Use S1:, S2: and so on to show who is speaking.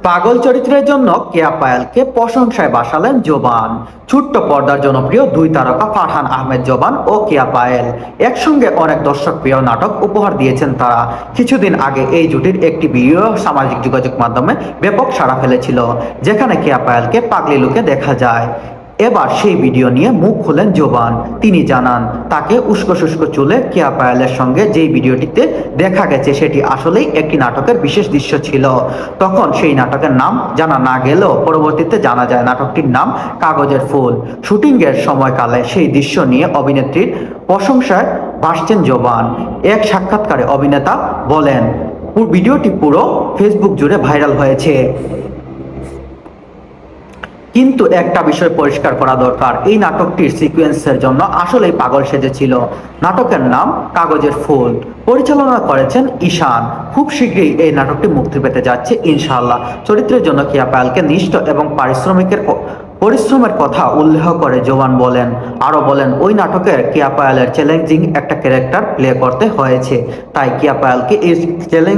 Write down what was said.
S1: পাগল চরিত্রের জন্য কেয়া পায়েলকে প্রশংসায় ভাসালেন জোবান। ছোট্ট পর্দার জনপ্রিয় দুই তারকা ফারহান আহমেদ জোবান ও কেয়া পায়েল একসঙ্গে অনেক দর্শকপ্রিয় নাটক উপহার দিয়েছেন তারা। কিছুদিন আগে এই জুটির একটি ভিডিও সামাজিক যোগাযোগ মাধ্যমে ব্যাপক সাড়া ফেলেছিল, যেখানে কেয়া পায়েলকে পাগলি লুকে দেখা যায়। এবার সেই ভিডিও নিয়ে মুখ খুলেন জোবান। তিনি জানান, তাকে উস্কো শুষ্ক চুলে কেয়া পায়েলের সঙ্গে যেই ভিডিওটিতে দেখা গেছে সেটি আসলেই একটি নাটকের বিশেষ দৃশ্য ছিল। তখন সেই নাটকের নাম জানা না গেলেও পরবর্তীতে জানা যায় নাটকটির নাম কাগজের ফুল। শুটিংয়ের সময়কালে সেই দৃশ্য নিয়ে অভিনেত্রীর প্রশংসায় ভাসছেন জোবান। এক সাক্ষাৎকারে অভিনেতা বলেন, ভিডিওটি পুরো ফেসবুক জুড়ে ভাইরাল হয়েছে, কিন্তু একটা বিষয় পরিষ্কার করা দরকার, এই নাটকটির সিকোয়েন্সের জন্য আসলেই পাগল সেজেছিল। নাটকের নাম কাগজের ফুল, পরিচালনা করেছেন ঈশান। খুব শীঘ্রই এই নাটকটি মুক্তি পেতে যাচ্ছে ইনশাআল্লাহ। চরিত্রের জন্য কেয়া পায়েলকে নিষ্ঠ এবং পরিশ্রমের কথা উল্লেখ করে জোবান বলেন, ওই নাটকের কেয়া পায়েলের চ্যালেঞ্জিং একটা ক্যারেক্টার প্লে করতে হয়েছে, তাই কেয়া পায়েলকে এই চ্যালেঞ্জ